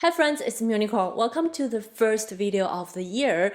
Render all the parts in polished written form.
Hi friends, it's Unicorn. Welcome to the first video of the year.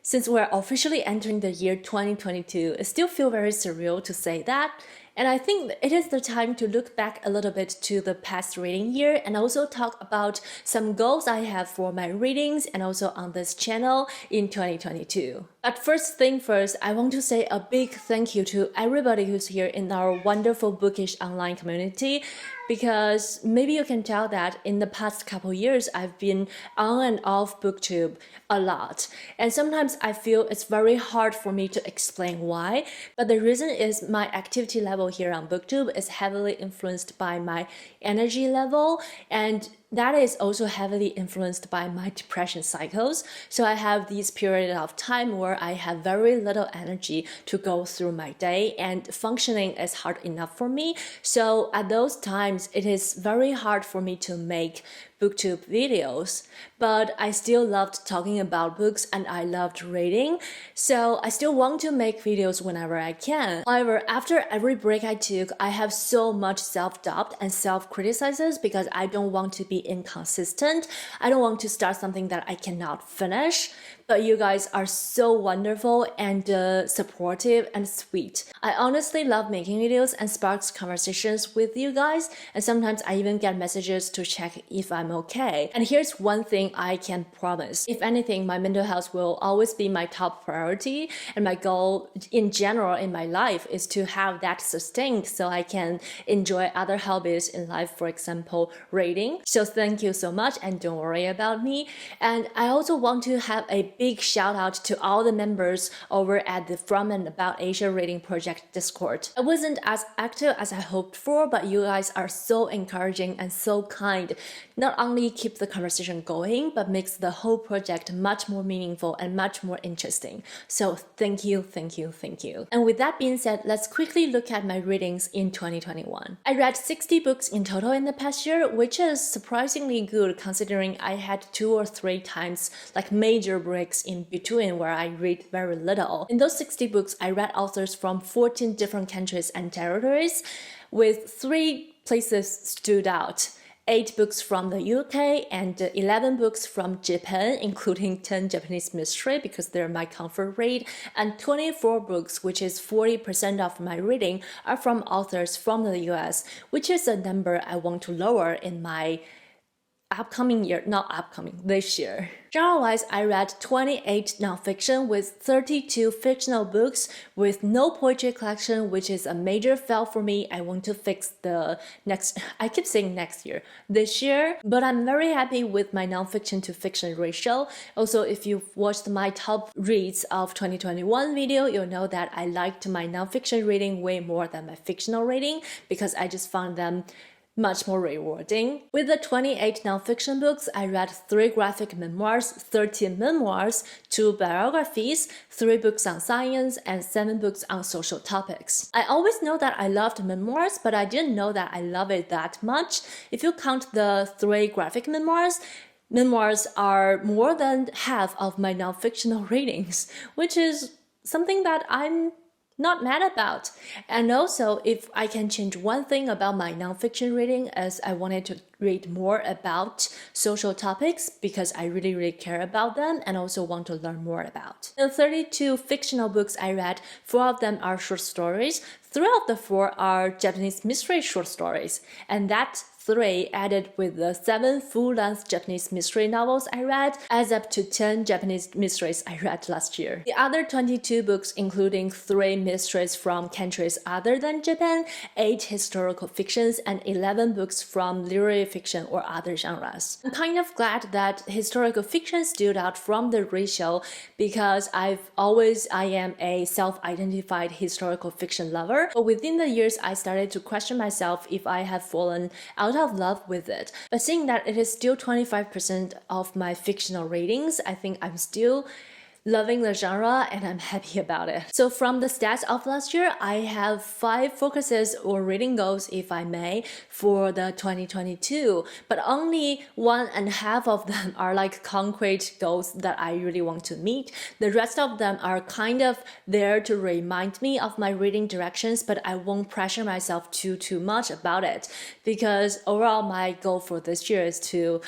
Since we're officially entering the year 2022, it still feels very surreal to say that. And I think it is the time to look back a little bit to the past reading year and also talk about some goals I have for my readings and also on this channel in 2022. But first thing first, I want to say a big thank you to everybody who's here in our wonderful Bookish online community, because maybe you can tell that in the past couple years I've been on and off booktube a lot, and sometimes I feel it's very hard for me to explain why, but the reason is my activity level here on booktube is heavily influenced by my energy level, and that is also heavily influenced by my depression cycles. So I have this period of time where I have very little energy to go through my day, and functioning is hard enough for me. So at those times, it is very hard for me to make booktube videos, but I still loved talking about books and I loved reading, so I still want to make videos whenever I can. However, after every break I took, I have so much self-doubt and self-criticizes because I don't want to be inconsistent. I don't want to start something that I cannot finish, but you guys are so wonderful and supportive and sweet. I honestly love making videos and sparks conversations with you guys, and sometimes I even get messages to check if I'm okay. And here's one thing I can promise. If anything, my mental health will always be my top priority, and my goal in general in my life is to have that sustained so I can enjoy other hobbies in life, for example, reading. So thank you so much and don't worry about me. And I also want to have a big shout out to all the members over at the From and About Asia Reading Project Discord. I wasn't as active as I hoped for, but you guys are so encouraging and so kind. Not only keep the conversation going, but makes the whole project much more meaningful and much more interesting. So thank you, thank you, thank you. And with that being said, let's quickly look at my readings in 2021. I read 60 books in total in the past year, which is surprisingly good considering I had 2 or 3 times like major breaks in between where I read very little. In those 60 books, I read authors from 14 different countries and territories, with 3 places stood out. 8 books from the UK and 11 books from Japan, including 10 Japanese mystery because they're my comfort read, and 24 books, which is 40% of my reading, are from authors from the US, which is a number I want to lower in my this year. Genre-wise, I read 28 nonfiction with 32 fictional books with no poetry collection, which is a major fail for me. I want to fix I keep saying this year, but I'm very happy with my nonfiction to fiction ratio. Also, if you've watched my top reads of 2021 video, you'll know that I liked my nonfiction reading way more than my fictional reading because I just found them much more rewarding. With the 28 nonfiction books, I read 3 graphic memoirs, 13 memoirs, 2 biographies, 3 books on science, and 7 books on social topics. I always know that I loved memoirs, but I didn't know that I love it that much. If you count the 3 graphic memoirs are more than half of my nonfictional readings, which is something that I'm not mad about. And also, if I can change one thing about my nonfiction reading, as I wanted to read more about social topics because I really care about them and also want to learn more about. The 32 fictional books I read, 4 of them are short stories, 3 of the 4 are Japanese mystery short stories, and that 3 added with the 7 full-length Japanese mystery novels I read adds up to 10 Japanese mysteries I read last year. The other 22 books, including 3 mysteries from countries other than Japan, 8 historical fictions, and 11 books from literary fiction or other genres. I'm kind of glad that historical fiction stood out from the ratio because I am a self-identified historical fiction lover, but within the years I started to question myself if I have fallen out of love with it. But seeing that it is still 25% of my fictional ratings, I think I'm still loving the genre and I'm happy about it. So from the stats of last year, I have 5 focuses or reading goals, if I may, for the 2022, but only 1.5 of them are like concrete goals that I really want to meet. The rest of them are kind of there to remind me of my reading directions, but I won't pressure myself too much about it because overall my goal for this year is to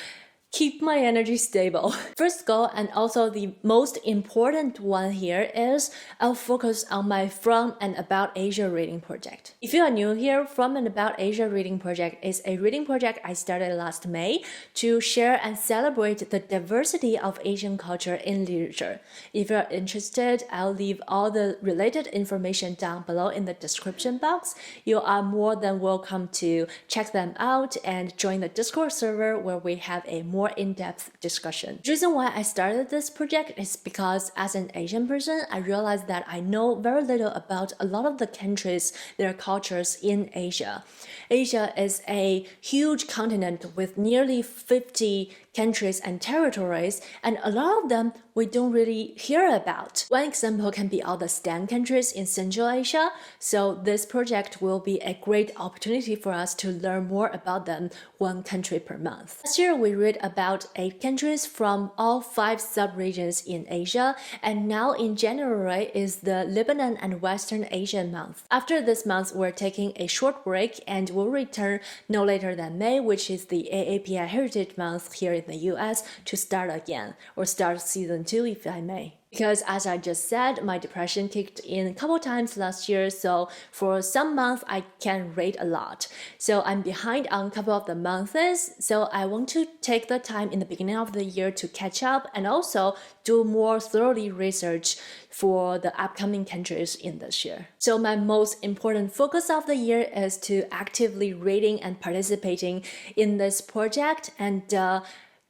keep my energy stable. First goal, and also the most important one here, is I'll focus on my From and About Asia reading project. If you are new here, From and About Asia reading project is a reading project I started last May to share and celebrate the diversity of Asian culture in literature. If you're interested, I'll leave all the related information down below in the description box. You are more than welcome to check them out and join the Discord server where we have a more in-depth discussion. The reason why I started this project is because as an Asian person, I realized that I know very little about a lot of the countries, their cultures in Asia. Asia is a huge continent with nearly 50 countries and territories, and a lot of them we don't really hear about. One example can be all the STAN countries in Central Asia, so this project will be a great opportunity for us to learn more about them, one country per month. Last year we read about 8 countries from all 5 sub-regions in Asia, and now in January is the Lebanon and Western Asia month. After this month, we're taking a short break and we'll return no later than May, which is the AAPI Heritage Month here in the US, to start again, or start season 2 if I may. Because as I just said, my depression kicked in a couple times last year, so for some months I can read a lot. So I'm behind on a couple of the months, so I want to take the time in the beginning of the year to catch up and also do more thoroughly research for the upcoming countries in this year. So my most important focus of the year is to actively reading and participating in this project and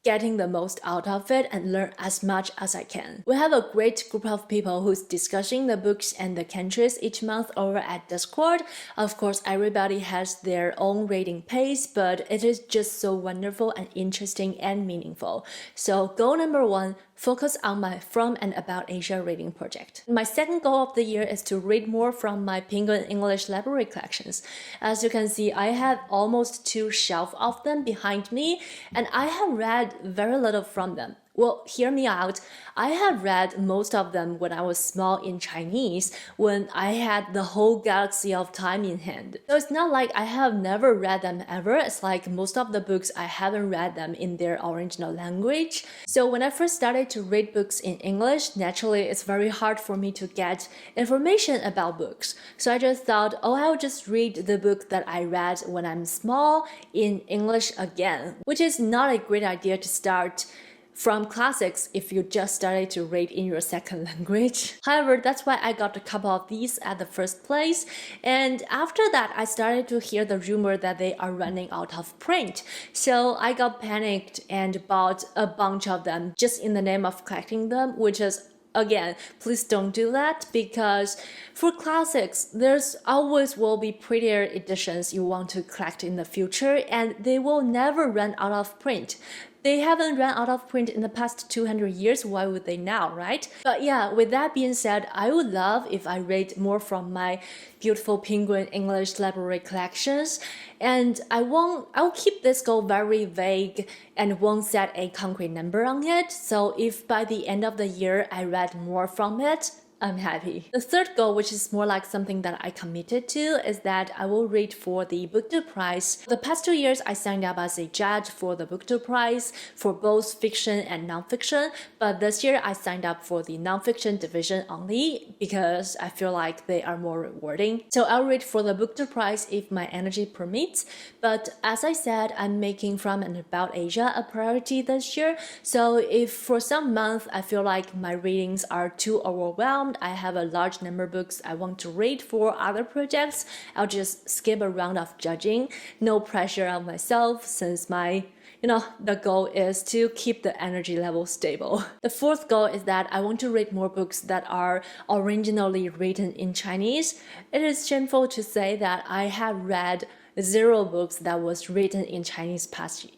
getting the most out of it and learn as much as I can. We have a great group of people who's discussing the books and the countries each month over at Discord. Of course, everybody has their own reading pace, but it is just so wonderful and interesting and meaningful. So goal number 1, focus on my From and About Asia reading project. My second goal of the year is to read more from my Penguin English library collections. As you can see, I have almost 2 shelves of them behind me, and I have read very little from them. Well, hear me out. I have read most of them when I was small in Chinese, when I had the whole galaxy of time in hand. So it's not like I have never read them ever. It's like most of the books I haven't read them in their original language. So when I first started to read books in English, naturally it's very hard for me to get information about books. So I just thought, oh, I'll just read the book that I read when I'm small in English again, which is not a great idea to start from classics if you just started to read in your second language. However, that's why I got a couple of these at the first place, and after that I started to hear the rumor that they are running out of print. So I got panicked and bought a bunch of them just in the name of collecting them, which is, again, please don't do that, because for classics, there's always will be prettier editions you want to collect in the future, and they will never run out of print. They haven't run out of print in the past 200 years, why would they now, right? But yeah, with that being said, I would love if I read more from my beautiful Penguin English library collections, and I'll keep this goal very vague and won't set a concrete number on it. So if by the end of the year I read more from it, I'm happy. The third goal, which is more like something that I committed to, is that I will read for the Book2 Prize. The past 2 years, I signed up as a judge for the Book2 Prize for both fiction and nonfiction, but this year I signed up for the nonfiction division only because I feel like they are more rewarding. So I'll read for the Book2 Prize if my energy permits, but as I said, I'm making From and About Asia a priority this year. So if for some month I feel like my readings are too overwhelmed, I have a large number of books I want to read for other projects, I'll just skip a round of judging. No pressure on myself, since the goal is to keep the energy level stable. The fourth goal is that I want to read more books that are originally written in Chinese. It is shameful to say that I have read 0 books that was written in Chinese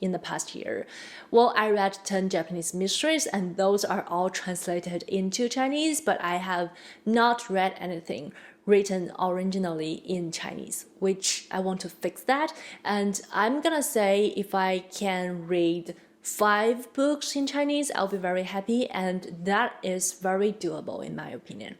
in the past year. Well, I read 10 Japanese mysteries, and those are all translated into Chinese, but I have not read anything written originally in Chinese, which I want to fix that. And I'm gonna say if I can read 5 books in Chinese, I'll be very happy, and that is very doable in my opinion.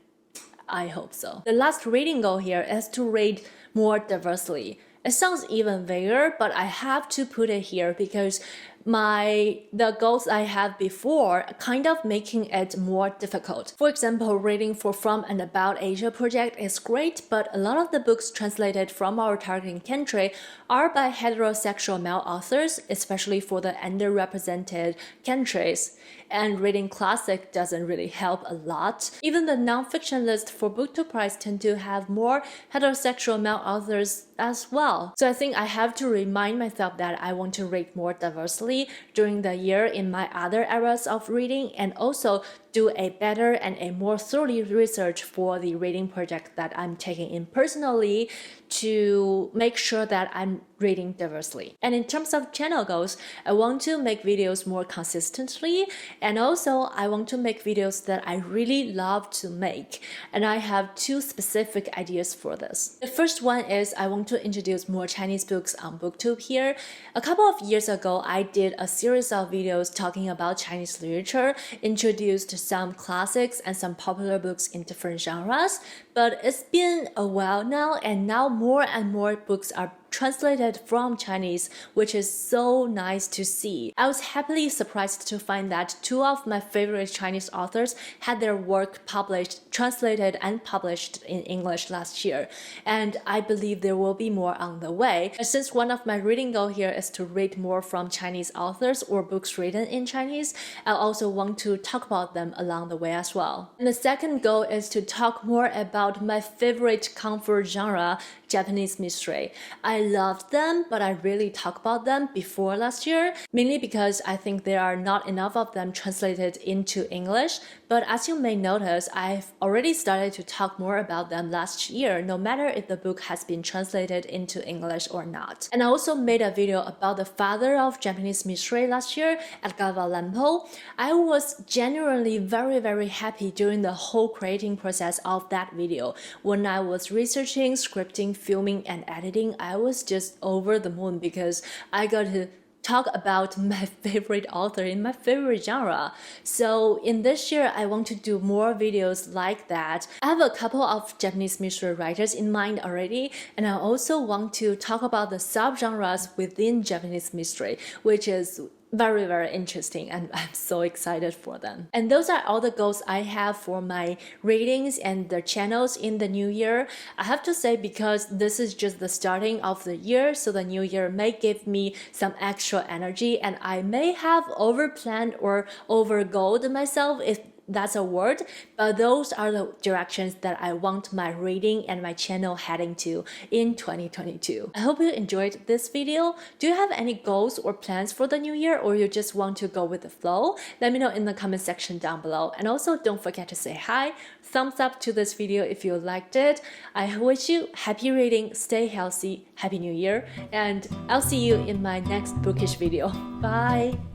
I hope so. The last reading goal here is to read more diversely. It sounds even vaguer, but I have to put it here because the goals I had before, kind of making it more difficult. For example, reading for From and About Asia project is great, but a lot of the books translated from our targeting country are by heterosexual male authors, especially for the underrepresented countries. And reading classic doesn't really help a lot. Even the nonfiction list for BookTok Prize tend to have more heterosexual male authors as well. So I think I have to remind myself that I want to read more diversely during the year in my other areas of reading, and also do a better and a more thoroughly research for the reading project that I'm taking in personally to make sure that I'm reading diversely. And in terms of channel goals, I want to make videos more consistently, and also I want to make videos that I really love to make. And I have two specific ideas for this. The first one is I want to introduce more Chinese books on BookTube here. A couple of years ago, I did a series of videos talking about Chinese literature, introduced some classics and some popular books in different genres, but it's been a while now, and now more and more books are translated from Chinese, which is so nice to see. I was happily surprised to find that two of my favorite Chinese authors had their work published, translated and published in English last year, and I believe there will be more on the way. Since one of my reading goals here is to read more from Chinese authors or books written in Chinese, I also want to talk about them along the way as well. And the second goal is to talk more about my favorite comfort genre, Japanese mystery. I loved them, but I really talked about them before last year, mainly because I think there are not enough of them translated into English. But as you may notice, I've already started to talk more about them last year, no matter if the book has been translated into English or not. And I also made a video about the father of Japanese mystery last year, Edgar Allan Poe. I was genuinely very happy during the whole creating process of that video. When I was researching, scripting, filming, and editing, I was just over the moon because I got to talk about my favorite author in my favorite genre. So in this year, I want to do more videos like that. I have a couple of Japanese mystery writers in mind already, and I also want to talk about the subgenres within Japanese mystery, which is very interesting, and I'm so excited for them. And those are all the goals I have for my readings and the channels in the new year. I have to say, because this is just the starting of the year, so the new year may give me some extra energy, and I may have overplanned or overgoaled myself, if that's a word, but those are the directions that I want my reading and my channel heading to in 2022. I hope you enjoyed this video. Do you have any goals or plans for the new year, or you just want to go with the flow? Let me know in the comment section down below. And also don't forget to say hi, thumbs up to this video if you liked it. I wish you happy reading, stay healthy, happy new year, and I'll see you in my next bookish video. Bye!